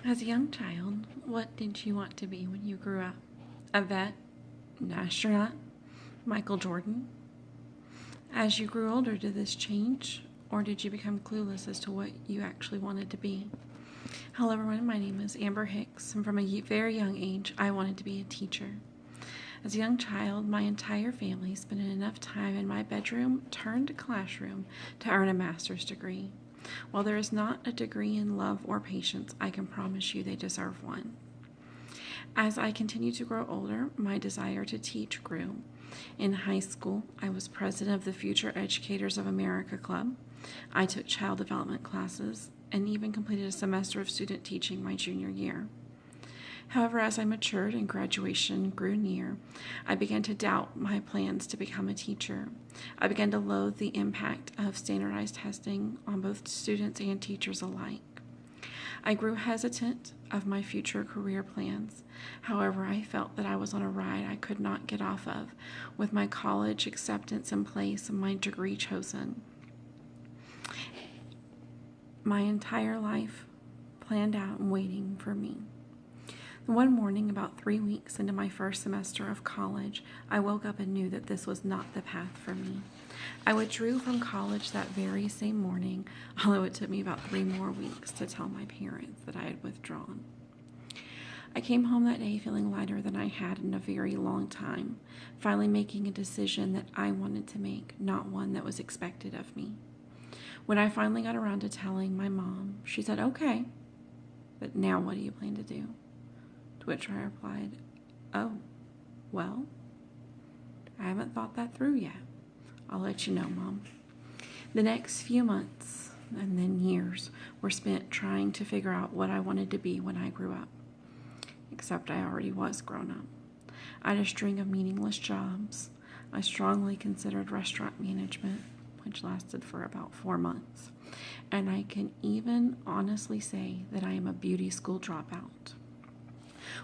As a young child, what did you want to be when you grew up? A vet? An astronaut? Michael Jordan? As you grew older, did this change, or did you become clueless as to what you actually wanted to be? Hello, everyone. My name is Amber Hicks, and from a very young age, I wanted to be a teacher. As a young child, my entire family spent enough time in my bedroom turned classroom to earn a master's degree. While there is not a degree in love or patience, I can promise you they deserve one. As I continued to grow older, my desire to teach grew. In high school, I was president of the Future Educators of America Club. I took child development classes and even completed a semester of student teaching my junior year. However, as I matured and graduation grew near, I began to doubt my plans to become a teacher. I began to loathe the impact of standardized testing on both students and teachers alike. I grew hesitant of my future career plans. However, I felt that I was on a ride I could not get off of, with my college acceptance in place and my degree chosen. My entire life planned out and waiting for me. One morning, about 3 weeks into my first semester of college, I woke up and knew that this was not the path for me. I withdrew from college that very same morning, although it took me about 3 more weeks to tell my parents that I had withdrawn. I came home that day feeling lighter than I had in a very long time, finally making a decision that I wanted to make, not one that was expected of me. When I finally got around to telling my mom, she said, "Okay, but now what do you plan to do?" To which I replied, "Oh, well, I haven't thought that through yet. I'll let you know, Mom." The next few months and then years were spent trying to figure out what I wanted to be when I grew up. Except I already was grown up. I had a string of meaningless jobs. I strongly considered restaurant management, which lasted for about 4 months. And I can even honestly say that I am a beauty school dropout.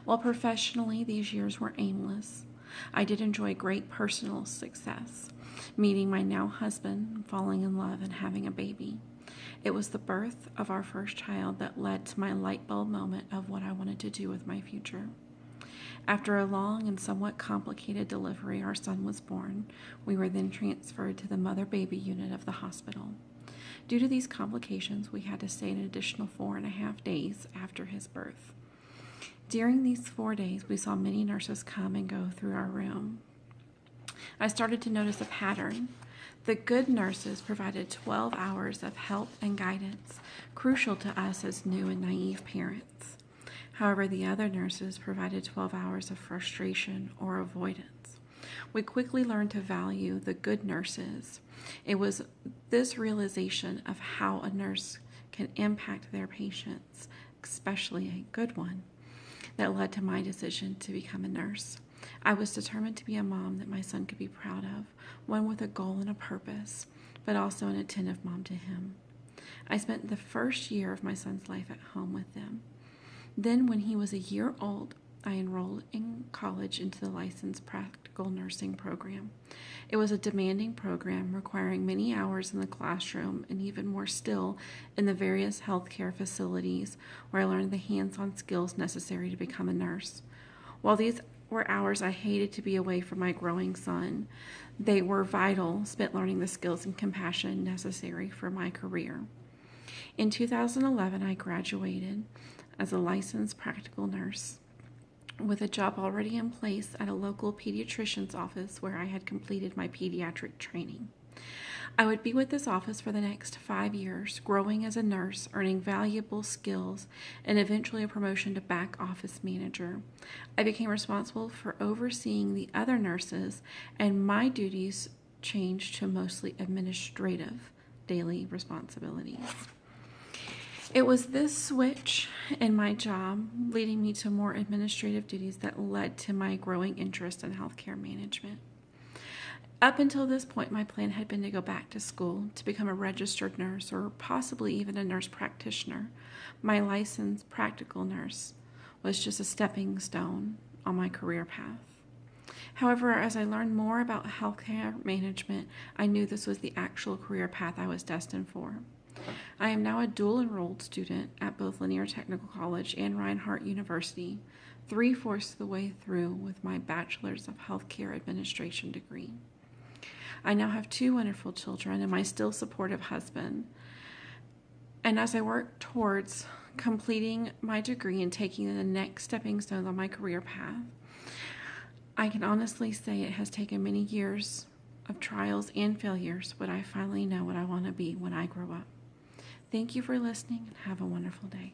While professionally these years were aimless, I did enjoy great personal success, meeting my now husband, falling in love, and having a baby. It was the birth of our first child that led to my light bulb moment of what I wanted to do with my future. After a long and somewhat complicated delivery, our son was born. We were then transferred to the mother-baby unit of the hospital. Due to these complications, we had to stay an additional 4.5 days after his birth. During these 4 days, we saw many nurses come and go through our room. I started to notice a pattern. The good nurses provided 12 hours of help and guidance, crucial to us as new and naive parents. However, the other nurses provided 12 hours of frustration or avoidance. We quickly learned to value the good nurses. It was this realization of how a nurse can impact their patients, especially a good one, that led to my decision to become a nurse. I was determined to be a mom that my son could be proud of, one with a goal and a purpose, but also an attentive mom to him. I spent the first year of my son's life at home with them. Then, when he was a year old, I enrolled in college into the licensed practical nursing program. It was a demanding program requiring many hours in the classroom and even more still in the various healthcare facilities where I learned the hands-on skills necessary to become a nurse. While these were hours I hated to be away from my growing son, they were vital, spent learning the skills and compassion necessary for my career. In 2011, I graduated as a licensed practical nurse, with a job already in place at a local pediatrician's office where I had completed my pediatric training. I would be with this office for the next 5 years, growing as a nurse, earning valuable skills, and eventually a promotion to back office manager. I became responsible for overseeing the other nurses, and my duties changed to mostly administrative daily responsibilities. It was this switch in my job, leading me to more administrative duties, that led to my growing interest in healthcare management. Up until this point, my plan had been to go back to school to become a registered nurse or possibly even a nurse practitioner. My licensed practical nurse was just a stepping stone on my career path. However, as I learned more about healthcare management, I knew this was the actual career path I was destined for. I am now a dual enrolled student at both Lanier Technical College and Reinhardt University, 3/4 of the way through with my Bachelor's of Healthcare Administration degree. I now have 2 wonderful children and my still supportive husband. And as I work towards completing my degree and taking the next stepping stones on my career path, I can honestly say it has taken many years of trials and failures, but I finally know what I want to be when I grow up. Thank you for listening and have a wonderful day.